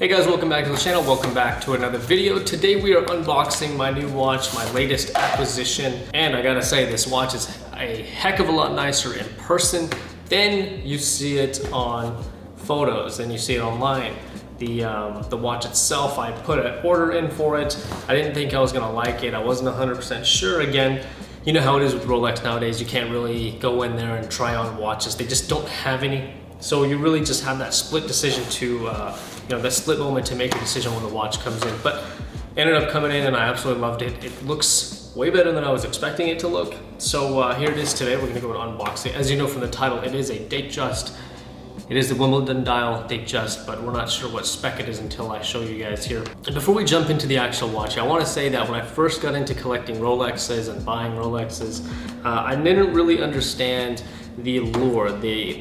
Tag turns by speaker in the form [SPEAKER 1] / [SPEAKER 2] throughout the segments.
[SPEAKER 1] Hey guys, welcome back to the channel. Welcome back to another video. Today we are unboxing my new watch, my latest acquisition. And I gotta say, this watch is a heck of a lot nicer in person than you see it on photos, than you see it online. The watch itself, I put an order in for it. I didn't think I was gonna like it. I wasn't 100% sure. Again, you know how it is with Rolex nowadays. You can't really go in there and try on watches. They just don't have any. So you really just have that split decision to, that split moment to make a decision when the watch comes in. But ended up coming in and I absolutely loved it. It looks way better than I was expecting it to look. So here it is today. We're gonna go and unbox it. As you know from the title, it is a Datejust. It is the Wimbledon dial Datejust, but we're not sure what spec it is until I show you guys here. And before we jump into the actual watch, I wanna say that when I first got into collecting Rolexes and buying Rolexes, I didn't really understand the allure,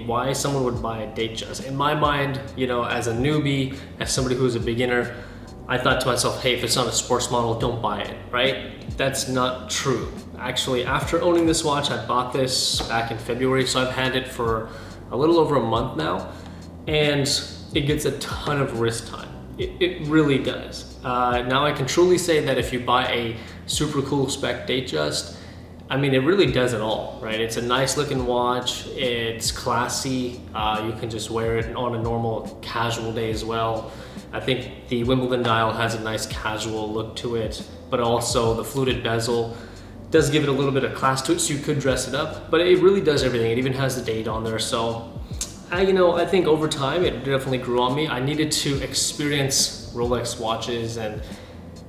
[SPEAKER 1] why someone would buy a Datejust. In my mind, as a newbie, as somebody who's a beginner, I thought to myself, hey, if it's not a sports model, don't buy it, right? That's not true. Actually, after owning this watch, I bought this back in February, so I've had it for a little over a month now, and it gets a ton of wrist time. It really does. Now I can truly say that if you buy a super cool spec Datejust, I mean, it really does it all, right? It's a nice looking watch, it's classy, you can just wear it on a normal casual day as well. I think the Wimbledon dial has a nice casual look to it, but also the fluted bezel does give it a little bit of class to it, so you could dress it up, but it really does everything. It even has the date on there, so I think over time it definitely grew on me. I needed to experience Rolex watches and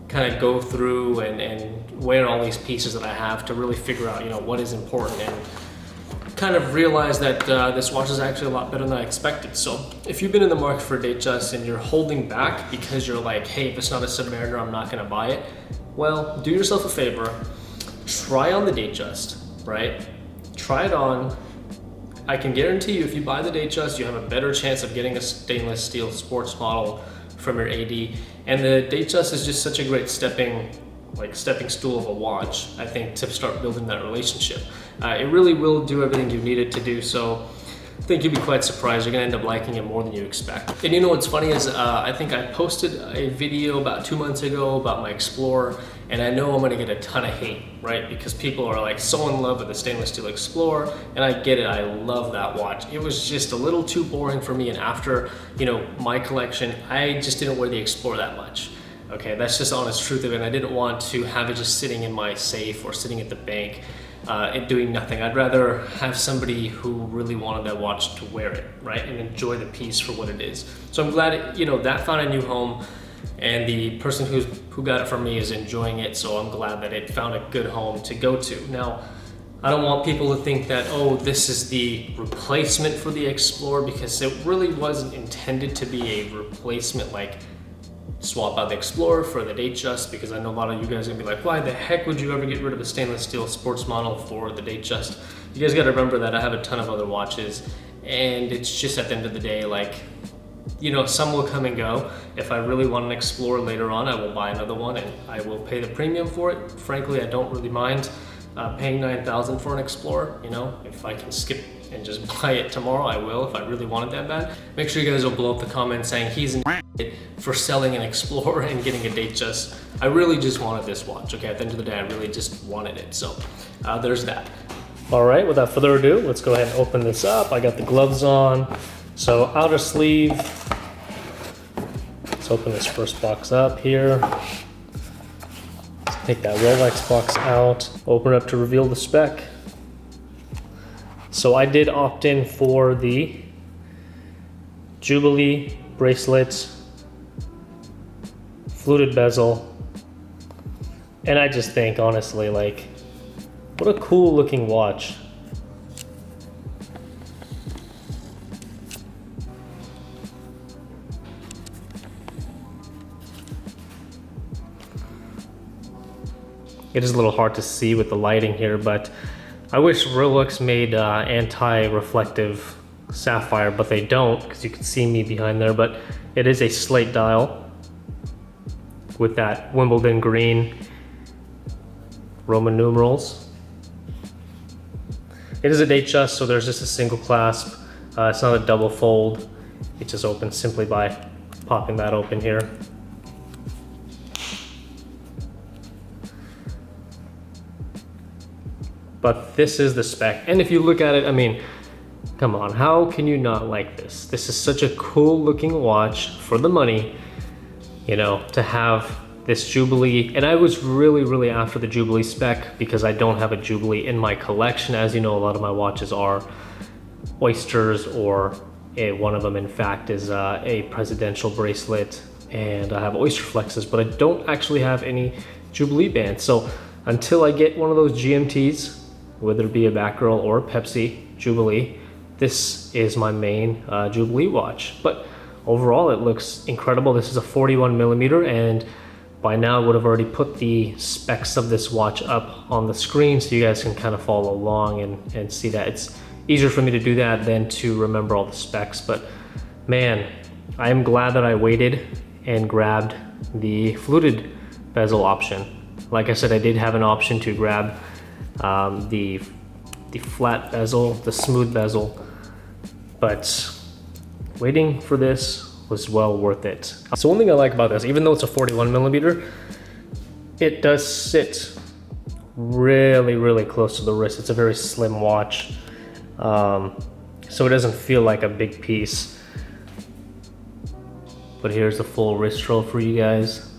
[SPEAKER 1] kind of go through and wear all these pieces that I have to really figure out, what is important, and kind of realize that this watch is actually a lot better than I expected. So if you've been in the market for a Datejust and you're holding back because you're like, hey, if it's not a Submariner, I'm not gonna buy it. Well, do yourself a favor, try on the Datejust, right? Try it on. I can guarantee you if you buy the Datejust, you have a better chance of getting a stainless steel sports model from your AD. And the Datejust is just such a great stepping stool of a watch, I think, to start building that relationship. It really will do everything you need it to do, so I think you'll be quite surprised. You're gonna end up liking it more than you expect. And what's funny is I think I posted a video about 2 months ago about my Explorer, and I know I'm gonna get a ton of hate, right? Because people are like so in love with the stainless steel Explorer, and I get it, I love that watch. It was just a little too boring for me, and after, my collection, I just didn't wear the Explorer that much. Okay, that's just the honest truth of it, and I didn't want to have it just sitting in my safe or sitting at the bank and doing nothing. I'd rather have somebody who really wanted that watch to wear it, right, and enjoy the piece for what it is. So I'm glad that found a new home, and the person who got it from me is enjoying it, so I'm glad that it found a good home to go to. Now, I don't want people to think that, oh, this is the replacement for the Explorer, because it really wasn't intended to be a replacement, like swap out the Explorer for the Datejust, because I know a lot of you guys are gonna be like, why the heck would you ever get rid of a stainless steel sports model for the Datejust? You guys gotta remember that I have a ton of other watches, and it's just at the end of the day, some will come and go. If I really want an Explorer later on, I will buy another one and I will pay the premium for it. Frankly, I don't really mind paying $9,000 for an Explorer. If I can skip and just buy it tomorrow, I will if I really want it that bad. Make sure you guys will blow up the comments saying he's an for selling an Explorer and getting a Datejust. I really just wanted this watch, okay? At the end of the day, I really just wanted it. So there's that. All right, without further ado, let's go ahead and open this up. I got the gloves on. So outer sleeve. Let's open this first box up here. Let's take that Rolex box out. Open it up to reveal the spec. So I did opt in for the Jubilee bracelet, fluted bezel, and I just think, honestly, what a cool looking watch. It is a little hard to see with the lighting here, but I wish Rolex made anti-reflective sapphire, but they don't, because you can see me behind there. But it is a slate dial with that Wimbledon green Roman numerals. It is a Datejust, so there's just a single clasp. It's not a double fold. It just opens simply by popping that open here. But this is the spec. And if you look at it, I mean, come on, how can you not like this? This is such a cool looking watch for the money, you know, to have this Jubilee. And I was really after the Jubilee spec because I don't have a Jubilee in my collection. As you know, a lot of my watches are oysters, or one of them in fact is a presidential bracelet, and I have oyster flexes, but I don't actually have any Jubilee bands. So until I get one of those GMTs, whether it be a Batgirl or a Pepsi Jubilee, this is my main Jubilee watch. But overall, it looks incredible. This is a 41 millimeter, and by now I would have already put the specs of this watch up on the screen so you guys can kind of follow along and see that. It's easier for me to do that than to remember all the specs. But man, I am glad that I waited and grabbed the fluted bezel option. Like I said, I did have an option to grab the flat bezel, the smooth bezel, but waiting for this was well worth it. So one thing I like about this, even though it's a 41 millimeter, it does sit really close to the wrist. It's a very slim watch, so it doesn't feel like a big piece. But here's the full wrist roll for you guys.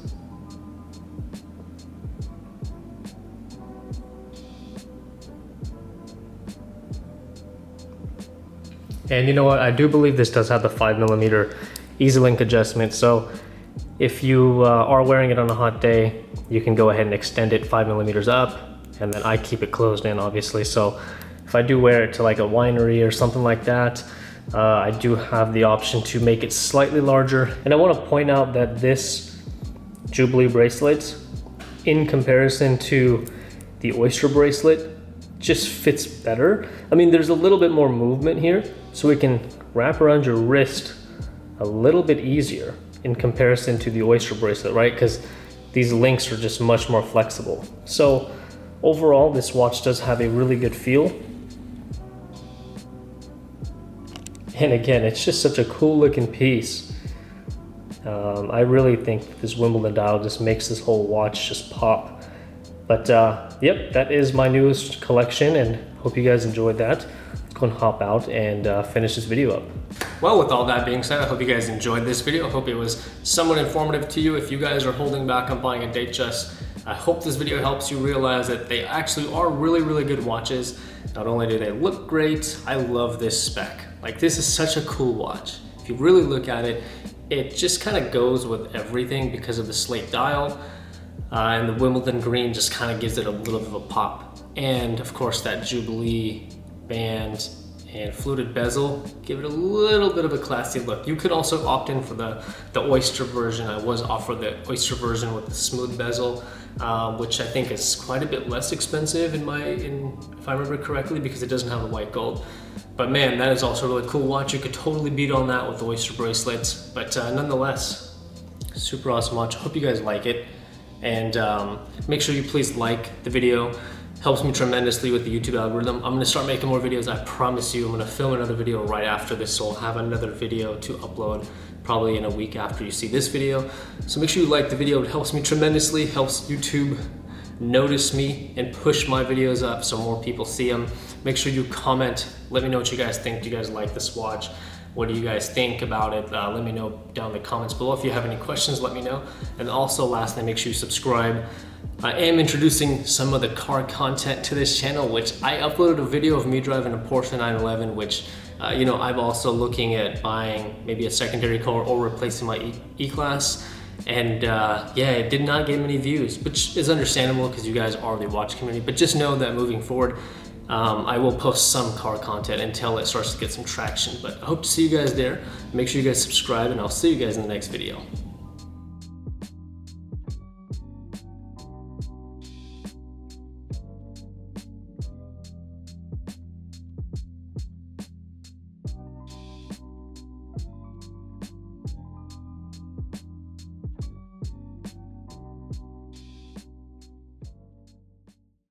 [SPEAKER 1] And you know what, I do believe this does have the 5 millimeter easy link adjustment. So if you are wearing it on a hot day, you can go ahead and extend it 5 millimeters up, and then I keep it closed in, obviously. So if I do wear it to like a winery or something like that, I do have the option to make it slightly larger. And I want to point out that this Jubilee bracelet, in comparison to the oyster bracelet, just fits better. I mean, there's a little bit more movement here, so we can wrap around your wrist a little bit easier in comparison to the oyster bracelet, right? Because these links are just much more flexible. So overall, this watch does have a really good feel. And again, it's just such a cool looking piece. I really think this Wimbledon dial just makes this whole watch just pop. But yep, that is my newest collection, and hope you guys enjoyed that. Let's go and hop out and finish this video up. Well, with all that being said, I hope you guys enjoyed this video. I hope it was somewhat informative to you. If you guys are holding back on buying a Datejust, I hope this video helps you realize that they actually are really good watches. Not only do they look great, I love this spec. Like, this is such a cool watch. If you really look at it, it just kind of goes with everything because of the Slate dial. And the Wimbledon green just kind of gives it a little bit of a pop. And of course that Jubilee band and fluted bezel give it a little bit of a classy look. You could also opt in for the oyster version. I was offered the oyster version with the smooth bezel, which I think is quite a bit less expensive if I remember correctly, because it doesn't have the white gold. But man, that is also a really cool watch. You could totally beat on that with the oyster bracelets. But nonetheless, super awesome watch. I hope you guys like it. And make sure you please like the video. Helps me tremendously with the YouTube algorithm. I'm gonna start making more videos, I promise you. I'm gonna film another video right after this, so I'll have another video to upload probably in a week after you see this video. So make sure you like the video. It helps me tremendously, helps YouTube notice me and push my videos up so more people see them. Make sure you comment. Let me know what you guys think. Do you guys like this watch? What do you guys think about it? Let me know down in the comments below. If you have any questions, let me know. And also, lastly, make sure you subscribe. I am introducing some of the car content to this channel, which I uploaded a video of me driving a Porsche 911, which, you know, I'm also looking at buying maybe a secondary car or replacing my E-Class. And yeah, it did not get many views, which is understandable because you guys are the watch community. But just know that moving forward, I will post some car content until it starts to get some traction. But I hope to see you guys there. Make sure you guys subscribe, and I'll see you guys in the next video.